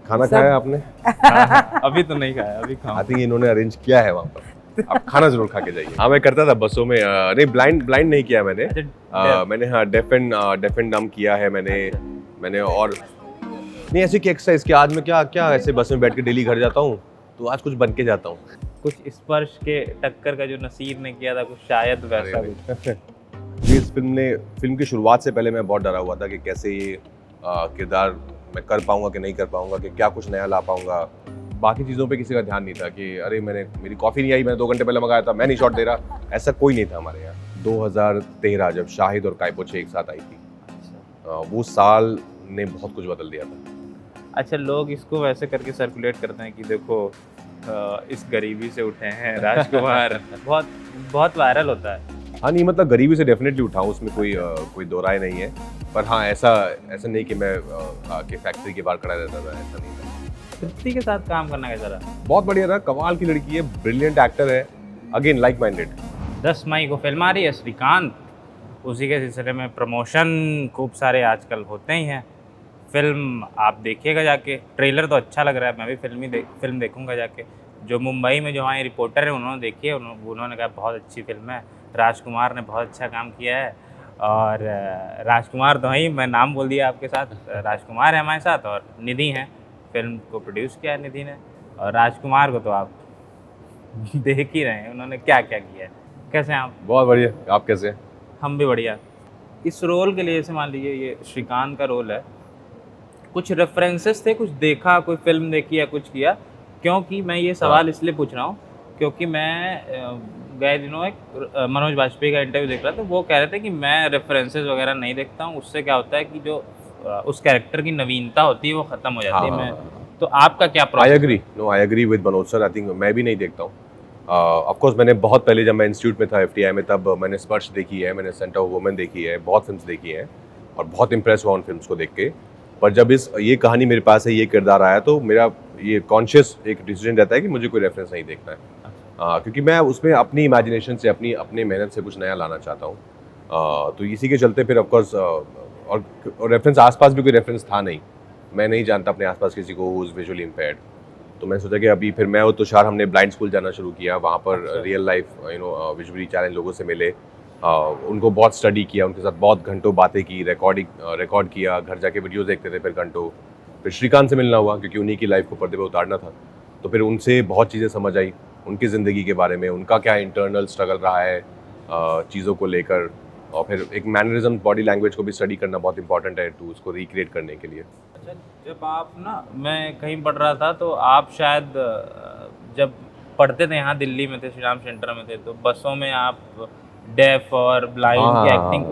खाना खाया आपने? अभी तो नहीं खाया, अभी खाऊं। आई थिंक इन्होंने अरेंज किया है वहाँ पर। आप खाना जरूर खा के जाइए। हाँ मैं करता था बसों में, नहीं ब्लाइंड नहीं किया मैंने। मैंने हाँ डेफ एंड डम्ब किया है मैंने और नहीं ऐसी कि एक्सरसाइज कि आज मैं क्या ऐसे बस में बैठ के डेली घर जाता हूँ तो आज कुछ बन के जाता हूँ। कुछ स्पर्श के टक्कर का जो नसीर ने किया था, कुछ शायद वैसा कुछ। इस फिल्म की शुरुआत से पहले मैं बहुत डरा हुआ था कि कैसे ये किरदार मैं कर पाऊंगा कि नहीं कर पाऊंगा, कि क्या कुछ नया ला पाऊंगा। बाकी चीज़ों पे किसी का ध्यान नहीं था कि अरे मेरी कॉफ़ी नहीं आई, मैंने 2 घंटे पहले मंगाया था, मैं नहीं शॉट दे रहा, ऐसा कोई नहीं था हमारे यहाँ। 2013 जब शाहिद और कायपोचे एक साथ आई थी, वो साल ने बहुत कुछ बदल दिया था। अच्छा, लोग इसको वैसे करके सर्कुलेट करते हैं कि देखो इस गरीबी से उठे हैं राजकुमार। बहुत बहुत वायरल होता है। हाँ नहीं मतलब गरीबी से डेफिनेटली उठाऊँ, उसमें कोई दो राय नहीं है। पर हाँ ऐसा नहीं कि मैं आके फैक्ट्री के बाहर खड़ा रहता था, ऐसा नहीं था। तृप्ति के साथ काम करना कैसा रहा? बहुत बढ़िया रहा, कमाल की लड़की है, ब्रिलियंट एक्टर है, अगेन लाइक माइंडेड। 10 मई को फिल्म आ रही है श्रीकांत, उसी के सिलसिले में प्रमोशन खूब सारे आजकल होते ही हैं। फिल्म आप देखिएगा जाके, ट्रेलर तो अच्छा लग रहा है, मैं भी फिल्म देखूंगा जाके। जो मुंबई में जो हमारे रिपोर्टर हैं उन्होंने देखी है, उन्होंने कहा बहुत अच्छी फिल्म है, राजकुमार ने बहुत अच्छा काम किया है। और राजकुमार तो ही, मैं नाम बोल दिया आपके साथ, राजकुमार है हमारे साथ और निधि हैं। फिल्म को प्रोड्यूस किया है निधि ने, और राजकुमार को तो आप देख ही रहे हैं उन्होंने क्या क्या किया है। कैसे हैं आप? बहुत बढ़िया, आप कैसे हैं? हम भी बढ़िया। इस रोल के लिए जैसे मान लीजिए ये श्रीकांत का रोल है, कुछ रेफरेंसेस थे, कुछ देखा, कोई फिल्म देखी या कुछ किया? क्योंकि मैं ये सवाल इसलिए पूछ रहा हूँ क्योंकि मैं गए दिनों एक मनोज बाजपेयी का इंटरव्यू देख रहा था, तो वो कह रहे थे कि मैं रेफरेंसेस वगैरह नहीं देखता हूँ, उससे क्या होता है कि जो उस कैरेक्टर की नवीनता होती है वो ख़त्म हो जाती है। मैं तो आपका क्या process? I agree with Manoj sir. I think मैं भी नहीं देखता हूँ। ऑफ कोर्स मैंने बहुत पहले जब मैं इंस्टीट्यूट में था एफटीआई में, तब मैंने स्पर्श देखी है, मैंने सेंटर ऑफ वुमेन देखी है, बहुत फिल्म्स देखी हैं और बहुत इंप्रेस हुआ उन फिल्म्स को देख के। पर जब ये कहानी मेरे पास है, ये किरदार आया, तो मेरा ये कॉन्शियस एक डिसीजन रहता है कि मुझे कोई रेफरेंस नहीं देखना है। क्योंकि मैं उसमें अपनी इमेजिनेशन से, अपनी मेहनत से कुछ नया लाना चाहता हूँ। तो इसी के चलते फिर ऑफकोर्स और रेफरेंस आसपास भी कोई रेफरेंस था नहीं, मैं नहीं जानता अपने आसपास किसी को हु इज़ विजुअली इम्पेयर्ड। तो मैं सोचा कि अभी फिर मैं और तुषार हमने ब्लाइंड स्कूल जाना शुरू किया, वहाँ पर रियल लाइफ विजुअली चैलेंज लोगों से मिले, उनको बहुत स्टडी किया, उनके साथ बहुत घंटों बातें की, रिकॉर्ड किया, घर जाके वीडियोस देखते थे फिर घंटों। फिर श्रीकांत से मिलना हुआ क्योंकि उन्हीं की लाइफ को पर्दे पे उतारना था। तो फिर उनसे बहुत चीज़ें समझ आई, उनकी ज़िंदगी के बारे में, उनका क्या इंटरनल स्ट्रगल रहा है चीज़ों को लेकर। और फिर एक मैनरिज्म, बॉडी लैंग्वेज को भी स्टडी करना बहुत इंपॉर्टेंट है तो उसको रिक्रिएट करने के लिए। अच्छा, जब आप ना, मैं कहीं पढ़ रहा था तो आप शायद जब पढ़ते थे यहाँ दिल्ली में थे, श्री राम सेंटर में थे, तो बसों में आप डेफ और ब्लाइंड की एक्टिंग,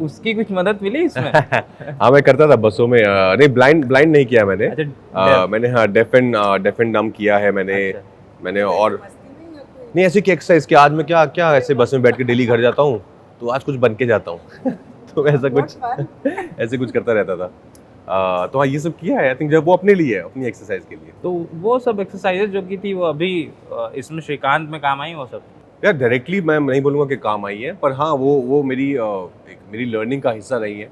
उसकी कुछ मदद मिली इसमें? हाँ मैं करता था बसों में, नहीं ब्लाइंड नहीं किया मैंने। अच्छा, मैंने हाँ डेफ एंड डम्ब किया है मैंने और नहीं ऐसी कि एक्सरसाइज कि आज मैं क्या ऐसे बस में बैठ के डेली घर जाता हूँ तो आज कुछ बन के जाता हूँ। तो ऐसे कुछ करता रहता था। तो हाँ ये सब किया है आई थिंक, जब वो अपने लिए, अपनी एक्सरसाइज के लिए। तो वो सब एक्सरसाइजेज जो की थी वो अभी इसमें श्रीकांत में काम आई वो सब? यार डायरेक्टली मैं नहीं बोलूँगा कि काम आई है, पर हाँ वो मेरी लर्निंग का हिस्सा रही है।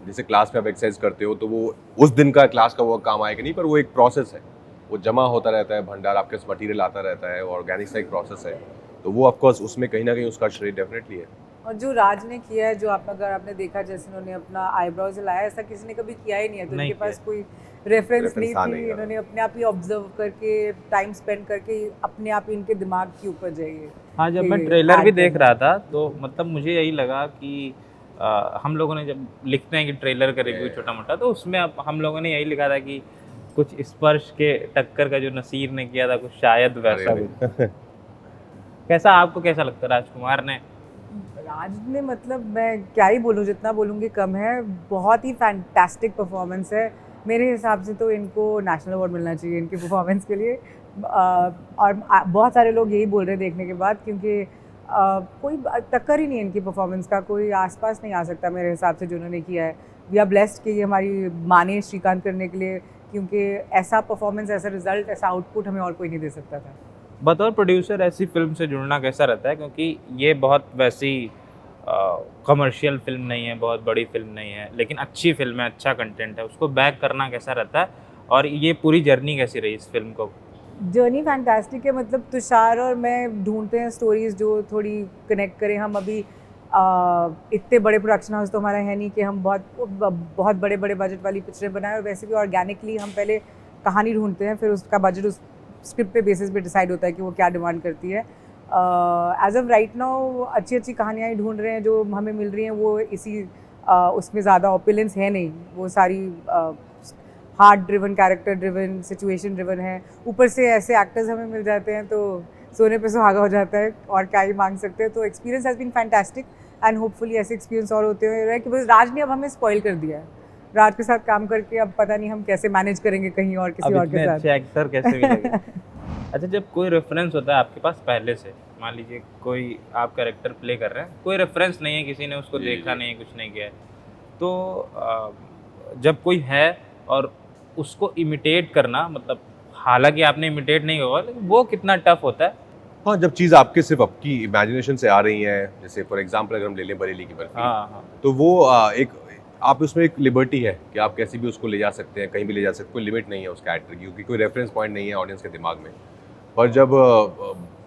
जैसे क्लास में आप एक्सरसाइज करते हो तो वो उस दिन का क्लास का वो काम आएगा नहीं, पर वो एक प्रोसेस है, वो जमा होता रहता है, भंडार आपके मटेरियल आता रहता है, ऑर्गेनिक सा एक प्रोसेस है। तो वो ऑफकोर्स उसमें कहीं ना कहीं उसका श्रेय डेफिनेटली है। और जो राज ने किया है, जो अगर आपने देखा, जैसे उन्होंने अपना आईब्रोज हिलाया, ऐसा किसी ने कभी किया ही नहीं है, तो इनके पास कोई रेफरेंस नहीं थी, इन्होंने अपने आप ही ऑब्जर्व करके, टाइम स्पेंड करके अपने आप ही इनके दिमाग के ऊपर जाइए। हाँ, जब मैं ट्रेलर भी देख रहा था तो मतलब मुझे यही लगा कि हम लोगों ने जब लिखते हैं कि ट्रेलर का रिव्यू छोटा मोटा, तो उसमें हम लोगों ने यही लिखा था कि कुछ स्पर्श के टक्कर का जो नसीर ने किया था, कुछ शायद वैसा कुछ। कैसा, आपको कैसा लगता है राजकुमार ने? राज ने, मतलब मैं क्या ही बोलूँ, जितना बोलूँगी कम है। बहुत ही फैंटास्टिक परफॉर्मेंस है मेरे हिसाब से, तो इनको नेशनल अवार्ड मिलना चाहिए इनकी परफॉर्मेंस के लिए। और बहुत सारे लोग यही बोल रहे हैं देखने के बाद, क्योंकि कोई टक्कर ही नहीं है इनकी परफॉर्मेंस का, कोई आसपास नहीं आ सकता मेरे हिसाब से जो उन्होंने किया है। वी आर ब्लेस्ड कि ये हमारी माने श्रीकांत करने के लिए, क्योंकि ऐसा परफॉर्मेंस, ऐसा रिजल्ट, ऐसा आउटपुट हमें और कोई नहीं दे सकता था। बतौर प्रोड्यूसर ऐसी फिल्म से जुड़ना कैसा रहता है? क्योंकि ये बहुत वैसी कमर्शियल फिल्म नहीं है, बहुत बड़ी फिल्म नहीं है, लेकिन अच्छी फिल्म है, अच्छा कंटेंट है, उसको बैक करना कैसा रहता है? और ये पूरी जर्नी कैसी रही इस फिल्म को? जर्नी फैंटास्टिक है। मतलब तुषार और मैं ढूंढते हैं स्टोरीज जो थोड़ी कनेक्ट करें। हम अभी इतने बड़े प्रोडक्शन हाउस तो हमारा है नहीं कि हम बहुत बड़े बड़े बजट वाली पिक्चरें बनाएं, और वैसे भी ऑर्गेनिकली हम पहले कहानी ढूंढते हैं, फिर उसका बजट उस स्क्रिप्ट पे बेसिस पे डिसाइड होता है कि वो क्या डिमांड करती है। एज ऑफ राइट नाउ अच्छी अच्छी कहानियाँ ही ढूंढ रहे हैं जो हमें मिल रही हैं, वो इसी उसमें ज़्यादा ऑपुलेंस है नहीं, वो सारी heart driven, character driven, situation driven है। ऊपर से ऐसे एक्टर्स हमें मिल जाते हैं तो सोने पे सुहागा हो जाता है, और क्या ही मांग सकते हैं। तो experience has been fantastic and hopefully ऐसे एक्सपीरियंस और होते हुए कि बस राज ने अब हमें स्पॉइल कर दिया है। राज के साथ काम करके अब पता नहीं हम कैसे मैनेज करेंगे कहीं और किसी और के साथ। अच्छे एक्टर कैसे मिलेंगे? अच्छा, जब कोई रेफरेंस होता है आपके पास पहले से, मान लीजिए कोई आप कैरेक्टर प्ले कर रहे हैं, कोई रेफरेंस नहीं है, किसी ने उसको देखा नहीं है, कुछ नहीं किया है, तो जब कोई है और उसको इमिटेट करना, मतलब हालांकि आपने इमिटेट नहीं होगा, लेकिन वो कितना टफ होता है? हाँ, जब चीज़ आपके सिर्फ आपकी इमेजिनेशन से आ रही है, जैसे फॉर एग्जांपल अगर हम ले लें बरेली की बर्फी, हाँ। तो वो एक आप उसमें एक लिबर्टी है कि आप कैसे भी उसको ले जा सकते हैं, कहीं भी ले जा सकते हैं, कोई लिमिट नहीं है उस कैरेक्टर की, क्योंकि कोई रेफरेंस पॉइंट नहीं है ऑडियंस के दिमाग में। पर जब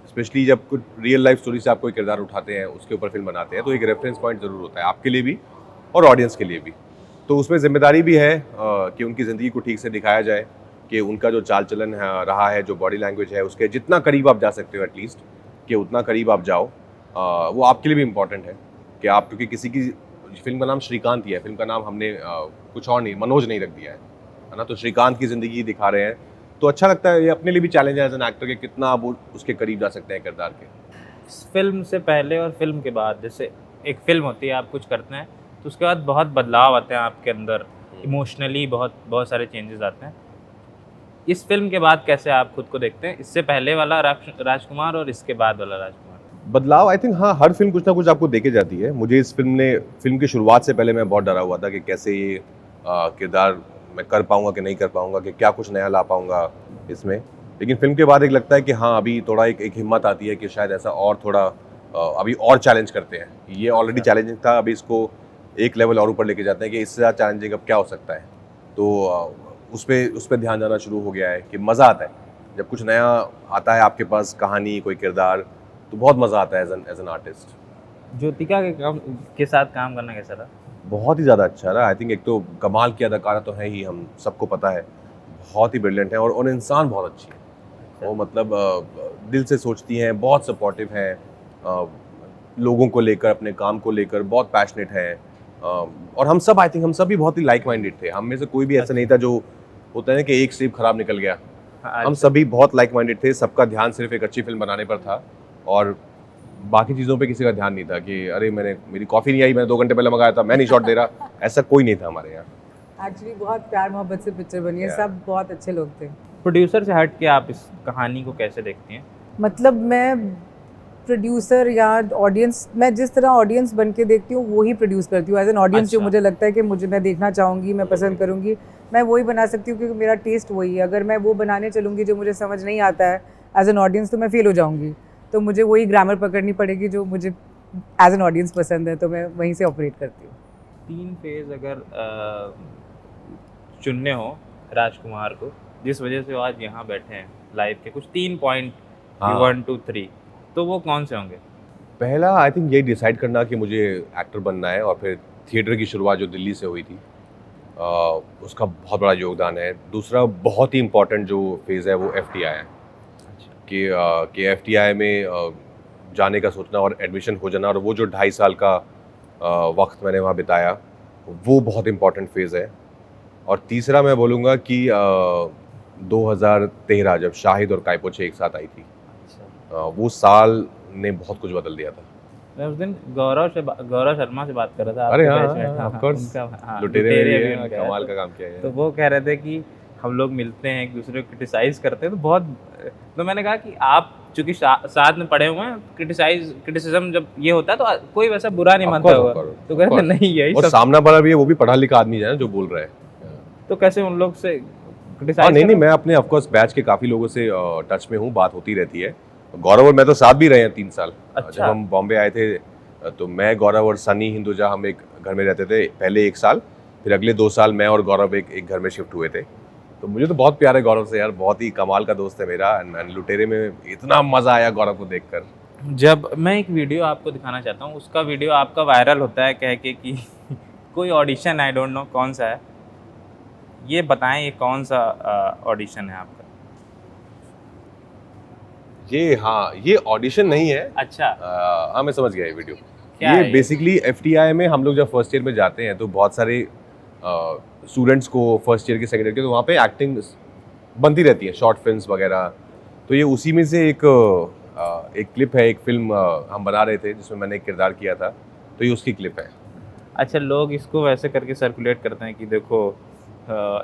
स्पेशली जब कुछ रियल लाइफ स्टोरी से आप कोई किरदार उठाते हैं, उसके ऊपर फिल्म बनाते हैं, तो एक रेफरेंस पॉइंट ज़रूर होता है आपके लिए भी और ऑडियंस के लिए भी। तो उसमें जिम्मेदारी भी है कि उनकी ज़िंदगी को ठीक से दिखाया जाए, कि उनका जो चाल चलन रहा है, जो बॉडी लैंग्वेज है, उसके जितना करीब आप जा सकते हो एटलीस्ट, कि उतना करीब आप जाओ, वो आपके लिए भी इम्पॉर्टेंट है। कि आप, क्योंकि किसी की फिल्म का नाम श्रीकांत ही है, फिल्म का नाम हमने कुछ और नहीं, मनोज नहीं रख दिया है ना, तो श्रीकांत की ज़िंदगी दिखा रहे हैं, तो अच्छा लगता है। ये अपने लिए भी चैलेंज है एज एन एक्टर के कितना आप उसके करीब जा सकते हैं किरदार के। इस फिल्म से पहले और फिल्म के बाद, जैसे एक फिल्म होती है, आप कुछ करते हैं तो उसके बाद बहुत बदलाव आते हैं आपके अंदर, इमोशनली बहुत सारे चेंजेस आते हैं। इस फिल्म के बाद कैसे आप खुद को देखते हैं, इससे पहले वाला राजकुमार और इसके बाद वाला राजकुमार? बदलाव, आई थिंक हाँ, हर फिल्म कुछ ना कुछ आपको देके जाती है। मुझे इस फिल्म की शुरुआत से पहले मैं बहुत डरा हुआ था कि कैसे ये किरदार मैं कर पाऊंगा कि नहीं कर पाऊंगा, कि क्या कुछ नया ला पाऊंगा इसमें। लेकिन फिल्म के बाद एक लगता है कि हाँ, अभी थोड़ा एक हिम्मत आती है कि शायद ऐसा और थोड़ा अभी और चैलेंज करते हैं। ये ऑलरेडी चैलेंजिंग था, अभी इसको एक लेवल और ऊपर लेके जाते हैं कि इससे ज़्यादा चैलेंजिंग अब क्या हो सकता है। तो उस पर ध्यान जाना शुरू हो गया है कि मज़ा आता है जब कुछ नया आता है आपके पास, कहानी, कोई किरदार, तो बहुत मज़ा आता है एज एन आर्टिस्ट। ज्योतिका के साथ काम करना कैसा रहा? बहुत ही ज़्यादा अच्छा रहा। आई थिंक एक तो कमाल की अदाकारा तो है ही, हम सबको पता है, बहुत ही ब्रिलियंट है, और इंसान बहुत अच्छी है। वो मतलब दिल से सोचती हैं, बहुत सपोर्टिव हैं, लोगों को लेकर, अपने काम को लेकर बहुत पैशनेट हैं, और हम सब, आई थिंक हम सब भी बहुत ही लाइक माइंडेड थे। हम में से कोई भी ऐसा नहीं था जो होता है ना कि एक स्टेप खराब निकल गया। हम सभी बहुत लाइक माइंडेड थे, सबका ध्यान सिर्फ एक अच्छी फिल्म बनाने पर था, और बाकी चीज़ों पे किसी का ध्यान नहीं था कि अरे मेरी कॉफ़ी नहीं आई, मैंने 2 घंटे पहले मंगाया था, मैं नहीं शॉट दे रहा, ऐसा कोई नहीं था हमारे यहाँ। एक्चुअली बहुत प्यार मोहब्बत से पिक्चर बनी है, सब बहुत अच्छे लोग थे। प्रोड्यूसर से हट के आप इस कहानी को कैसे देखती हैं? मतलब मैं प्रोड्यूसर या ऑडियंस, मैं जिस तरह ऑडियंस बन के देखती हूँ वो ही प्रोड्यूस करती हूँ। एज एन ऑडियंस जो मुझे लगता है कि मैं देखना चाहूँगी, मैं पसंद करूँगी, मैं वही बना सकती हूँ, क्योंकि मेरा टेस्ट वही है। अगर मैं वो बनाने चलूँगी जो मुझे समझ नहीं आता है एज एन ऑडियंस, तो मैं फेल हो जाऊँगी। तो मुझे वही ग्रामर पकड़नी पड़ेगी जो मुझे एज एन ऑडियंस पसंद है, तो मैं वहीं से ऑपरेट करती हूँ। 3 फेज अगर चुनने हो राजकुमार को, जिस वजह से वो आज यहाँ बैठे हैं लाइफ के, कुछ 3 पॉइंट 1 2 3, तो वो कौन से होंगे? पहला, आई थिंक यही डिसाइड करना कि मुझे एक्टर बनना है, और फिर थिएटर की शुरुआत जो दिल्ली से हुई थी, उसका बहुत बड़ा योगदान है। दूसरा बहुत ही इम्पोर्टेंट जो फेज़ है वो FTI है, कि FTI में जाने का सोचना और एडमिशन हो जाना, और वो जो 2.5 साल का वक्त मैंने वहाँ बिताया, वो बहुत इम्पोर्टेंट फेज़ है। और तीसरा मैं बोलूँगा कि 2013 जब शाहिद और कायपोचे एक साथ आई थी, वो साल ने बहुत कुछ बदल दिया था। मैं उस दिन गौरव शर्मा से बात कर रहा था। अरे हाँ, ऑफ कोर्स, लुटेरे में भी कमाल का काम किया है। तो वो कह रहे थे कि हम लोग मिलते हैं, एक दूसरे को क्रिटिसाइज करते हैं, तो मैंने कहा कि आप चूंकि साथ में पढ़े हुए हैं, क्रिटिसिज्म जब ये होता है तो कोई वैसा बुरा नहीं मानता होगा, तो कहते नहीं यही और सामना वाला भी है, वो भी पढ़ा लिखा आदमी है जो बोल रहा है, तो कैसे उन लोग से क्रिटिसाइज? नहीं, मैं अपने ऑफ कोर्स बैच के काफ़ी लोगों से टच में हूँ, बात होती रहती है। गौरव और मैं तो साथ भी रहे हैं 3 साल। अच्छा। जब हम बॉम्बे आए थे तो मैं, गौरव और सनी हिंदुजा, हम एक घर में रहते थे पहले 1 साल, फिर अगले 2 साल मैं और गौरव एक घर में शिफ्ट हुए थे। तो मुझे तो बहुत प्यार है गौरव से यार, बहुत ही कमाल का दोस्त है मेरा। एंड लुटेरे में इतना मज़ा आया गौरव को देखकर। जब मैं एक वीडियो आपको दिखाना चाहता हूँ, उसका वीडियो आपका वायरल होता है कह के कि कोई ऑडिशन, आई डोंट नो कौन सा है, ये बताएं ये कौन सा ऑडिशन है आपका? ये ऑडिशन नहीं है। अच्छा, हाँ मैं समझ गया ये वीडियो। क्या ये है बेसिकली FTI में हम लोग जब फर्स्ट ईयर में जाते हैं तो बहुत सारे स्टूडेंट्स को फर्स्ट ईयर के सेकंड ईयर के, तो वहाँ पे एक्टिंग बनती रहती है, शॉर्ट फिल्म्स वगैरह। तो ये उसी में से एक क्लिप है, एक फिल्म हम बना रहे थे जिसमें मैंने एक किरदार किया था, तो ये उसकी क्लिप है। अच्छा, लोग इसको वैसे करके सर्कुलेट करते हैं कि देखो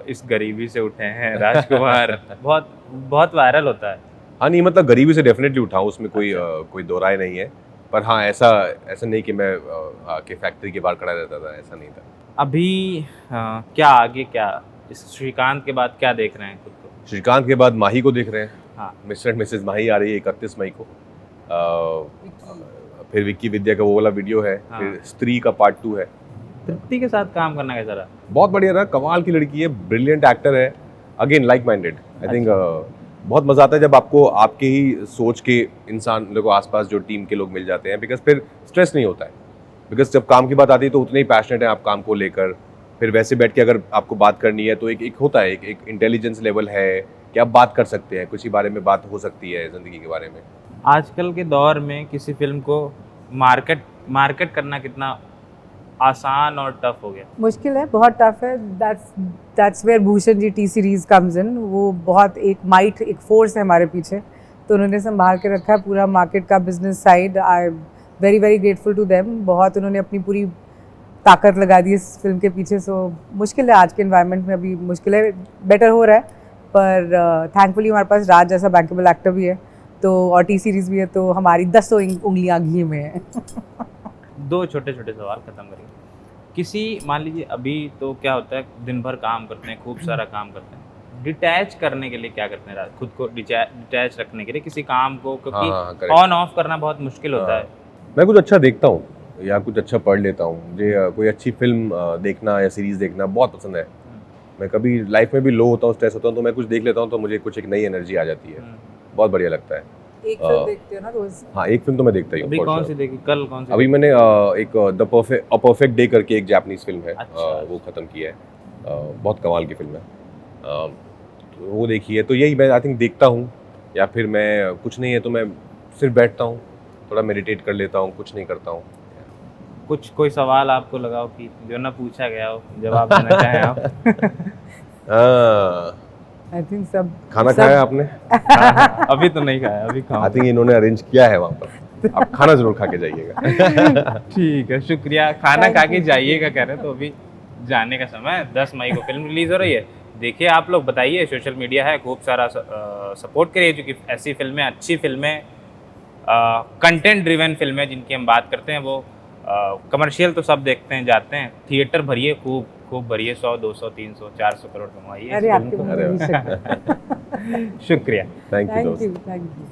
इस गरीबी से उठे हैं राजकुमार। बहुत बहुत वायरल होता है। हाँ नहीं, मतलब गरीबी से डेफिनेटली उठाऊँ, उसमें कोई दो राय नहीं है। पर हाँ, ऐसा नहीं कि मैं आके फैक्ट्री के बाहर खड़ा रहता था, ऐसा नहीं था। अभी क्या आगे, क्या इस श्रीकांत के बाद क्या देख रहे हैं खुद को? श्रीकांत के बाद माही को देख रहे हैं। हाँ, मिस्टर एंड मिसेज माही आ रही है 31 मई को। फिर विक्की विद्या का वो वाला वीडियो है। हाँ। फिर स्त्री का पार्ट 2 है। तृप्ति के साथ काम करना कैसा रहा? बहुत बढ़िया रहा, कमाल की लड़की है, ब्रिलियंट एक्टर है, again like minded. I think बहुत मज़ा आता है जब आपको आपके ही सोच के इंसान लोगों को आसपास जो टीम के लोग मिल जाते हैं, बिकॉज फिर स्ट्रेस नहीं होता है। बिकॉज जब काम की बात आती है तो उतने ही पैशनेट हैं आप काम को लेकर। फिर वैसे बैठ के अगर आपको बात करनी है तो एक होता है, एक इंटेलिजेंस लेवल है कि आप बात कर सकते हैं, कुछ ही बारे में बात हो सकती है ज़िंदगी के बारे में। आजकल के दौर में किसी फिल्म को मार्केट करना कितना आसान और टफ हो गया? मुश्किल है, बहुत टफ है। That's where Bhushan ji T Series comes in. वो बहुत एक फोर्स है हमारे पीछे, तो उन्होंने संभाल के रखा है पूरा मार्केट का business side. I very very grateful to them. बहुत उन्होंने अपनी पूरी ताकत लगा दी इस फिल्म के पीछे। सो मुश्किल है आज के एनवायरनमेंट में, अभी मुश्किल है, बेटर हो रहा है, पर थैंकफुली हमारे पास राज जैसा बैंकेबल एक्टर भी है, तो और टी सीरीज भी है, तो हमारी 10 उंगलियां घी में है। दो छोटे छोटे सवाल खत्म करेंगे। किसी, मान लीजिए अभी तो क्या होता है, दिन भर काम करते हैं, खूब सारा काम करते हैं, डिटैच करने के लिए क्या करते हैं? खुद को डिटैच रखने के लिए किसी काम को, क्योंकि ऑन ऑफ करना बहुत मुश्किल होता है। मैं कुछ अच्छा देखता हूँ या कुछ अच्छा पढ़ लेता हूँ। मुझे कोई अच्छी फिल्म देखना या सीरीज़ देखना बहुत पसंद है। मैं कभी लाइफ में भी लो होता हूँ, स्ट्रेस होता हूँ, तो मैं कुछ देख लेता हूँ, तो मुझे कुछ एक नई एनर्जी आ जाती है, बहुत बढ़िया लगता है। एक फिल्म देखते हो ना रोज? हाँ, एक फिल्म तो मैं देखता ही हूँ। अभी कौन सी देखी? कल कौन सी? अभी मैंने एक अ परफेक्ट डे करके एक जापानीज फिल्म है, अच्छा। वो ख़त्म की है। बहुत कमाल की फिल्म है, तो वो देखी है। तो यही मैं आई थिंक देखता हूँ, या फिर मैं कुछ नहीं है तो मैं सिर्फ बैठता हूँ, थोड़ा मेडिटेट कर लेता हूँ, कुछ नहीं करता हूँ। कुछ कोई सवाल आपको लगाओ कि जो ना पूछा गया हो, जवाब देना चाहें आप? आई थिंक सब खाना खाया आपने? अभी तो नहीं खाया, अभी आई खाऊं। थिंक इन्होंने अरेंज किया है वहाँ पर, आप खाना जरूर खा के जाइएगा। ठीक है, शुक्रिया। खाना खा के जाइएगा कह रहे हैं, तो अभी जाने का समय है। 10 मई को फिल्म रिलीज हो रही है, देखिए आप लोग, बताइए, सोशल मीडिया है, खूब सारा सपोर्ट करिए, क्योंकि ऐसी फिल्में, अच्छी फिल्में, कंटेंट ड्रिवन फिल्में जिनकी हम बात करते हैं, वो कमर्शियल तो सब देखते हैं, जाते हैं, थिएटर भरिए, खूब खूब भरिए, 100 200 300 400 करोड़ कमाइए। अरे आपके अरे शुक्रिया। थैंक यू दोस्त। Thank you.